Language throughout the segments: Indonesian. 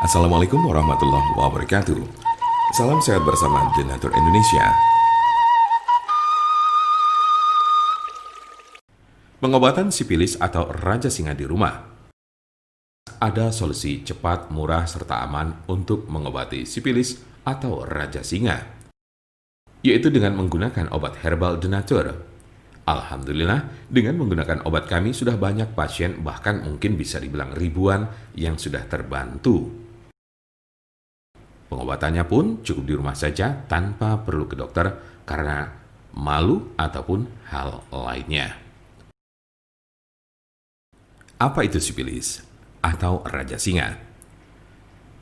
Assalamualaikum warahmatullahi wabarakatuh. Salam sehat bersama Denatur Indonesia. Pengobatan sipilis atau raja singa di rumah. Ada solusi cepat, murah, serta aman untuk mengobati sipilis atau raja singa, yaitu dengan menggunakan obat herbal Denatur. Alhamdulillah, dengan menggunakan obat kami sudah banyak pasien, bahkan mungkin bisa dibilang ribuan yang sudah terbantu. Pengobatannya pun cukup di rumah saja tanpa perlu ke dokter karena malu ataupun hal lainnya. Apa itu sipilis atau raja singa?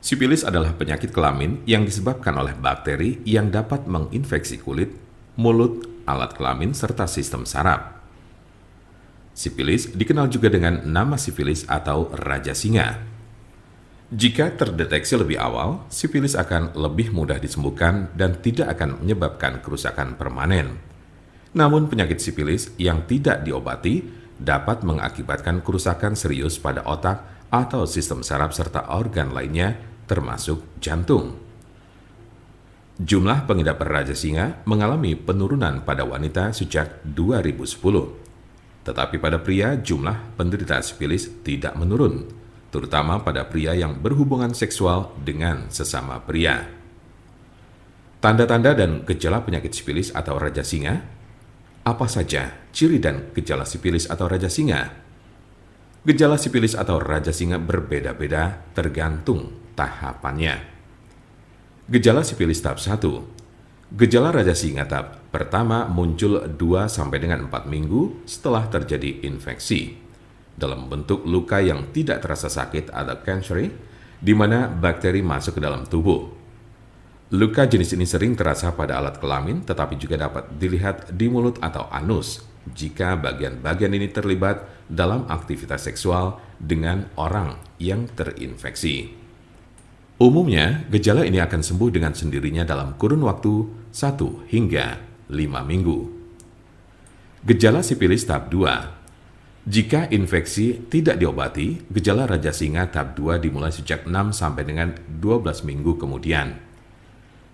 Sipilis adalah penyakit kelamin yang disebabkan oleh bakteri yang dapat menginfeksi kulit, mulut, alat kelamin, serta sistem saraf. Sipilis dikenal juga dengan nama sifilis atau raja singa. Jika terdeteksi lebih awal, sipilis akan lebih mudah disembuhkan dan tidak akan menyebabkan kerusakan permanen. Namun penyakit sipilis yang tidak diobati dapat mengakibatkan kerusakan serius pada otak atau sistem saraf serta organ lainnya termasuk jantung. Jumlah pengidap raja singa mengalami penurunan pada wanita sejak 2010. Tetapi pada pria, jumlah penderita sipilis tidak menurun, terutama pada pria yang berhubungan seksual dengan sesama pria. Tanda-tanda dan gejala penyakit sipilis atau raja singa. Apa saja ciri dan gejala sipilis atau raja singa? Gejala sipilis atau raja singa berbeda-beda tergantung tahapannya. Gejala sipilis tahap 1. Gejala raja singa tahap pertama muncul 2-4 minggu setelah terjadi infeksi dalam bentuk luka yang tidak terasa sakit atau cancer, di mana bakteri masuk ke dalam tubuh. Luka jenis ini sering terasa pada alat kelamin, tetapi juga dapat dilihat di mulut atau anus jika bagian-bagian ini terlibat dalam aktivitas seksual dengan orang yang terinfeksi. Umumnya, gejala ini akan sembuh dengan sendirinya dalam kurun waktu 1 hingga 5 minggu. Gejala sipilis tahap 2. Jika infeksi tidak diobati, gejala raja singa tahap 2 dimulai sejak 6 sampai dengan 12 minggu kemudian.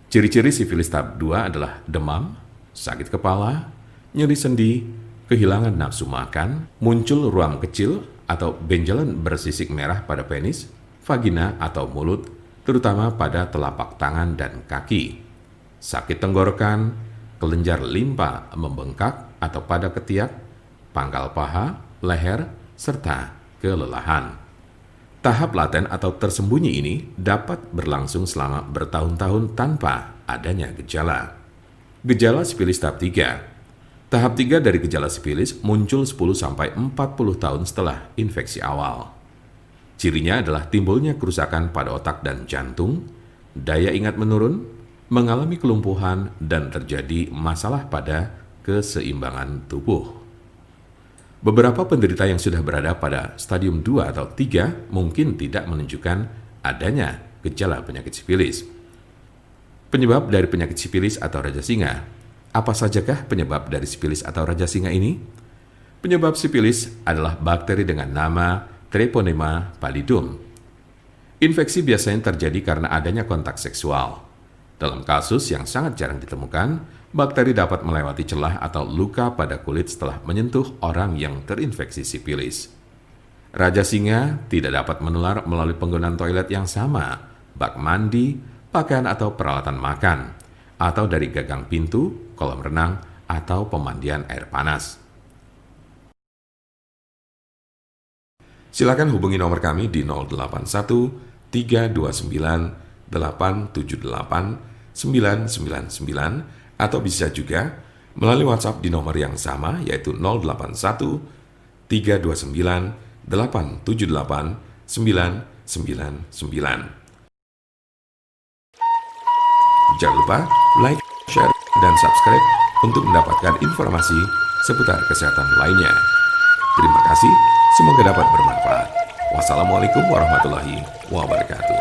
Ciri-ciri sifilis tahap 2 adalah demam, sakit kepala, nyeri sendi, kehilangan nafsu makan, muncul ruam kecil atau benjolan bersisik merah pada penis, vagina atau mulut, terutama pada telapak tangan dan kaki, sakit tenggorokan, kelenjar limpa membengkak atau pada ketiak, pangkal paha, leher, serta kelelahan. Tahap laten atau tersembunyi ini dapat berlangsung selama bertahun-tahun tanpa adanya gejala. Gejala sipilis tahap 3. Tahap 3 dari gejala sipilis muncul 10-40 tahun setelah infeksi awal. Cirinya adalah timbulnya kerusakan pada otak dan jantung, daya ingat menurun, mengalami kelumpuhan, dan terjadi masalah pada keseimbangan tubuh. Beberapa penderita yang sudah berada pada stadium 2 atau 3 mungkin tidak menunjukkan adanya gejala penyakit sipilis. Penyebab dari penyakit sipilis atau raja singa. Apa sajakah penyebab dari sipilis atau raja singa ini? Penyebab sipilis adalah bakteri dengan nama Treponema pallidum. Infeksi biasanya terjadi karena adanya kontak seksual. Dalam kasus yang sangat jarang ditemukan, bakteri dapat melewati celah atau luka pada kulit setelah menyentuh orang yang terinfeksi sipilis. Raja singa tidak dapat menular melalui penggunaan toilet yang sama, bak mandi, pakaian atau peralatan makan, atau dari gagang pintu, kolam renang, atau pemandian air panas. Silakan hubungi nomor kami di 081 329 878 999 atau bisa juga melalui WhatsApp di nomor yang sama yaitu 081 329 878 999. Jangan lupa like, share, dan subscribe untuk mendapatkan informasi seputar kesehatan lainnya. Terima kasih, semoga dapat bermanfaat. Wassalamualaikum warahmatullahi wabarakatuh.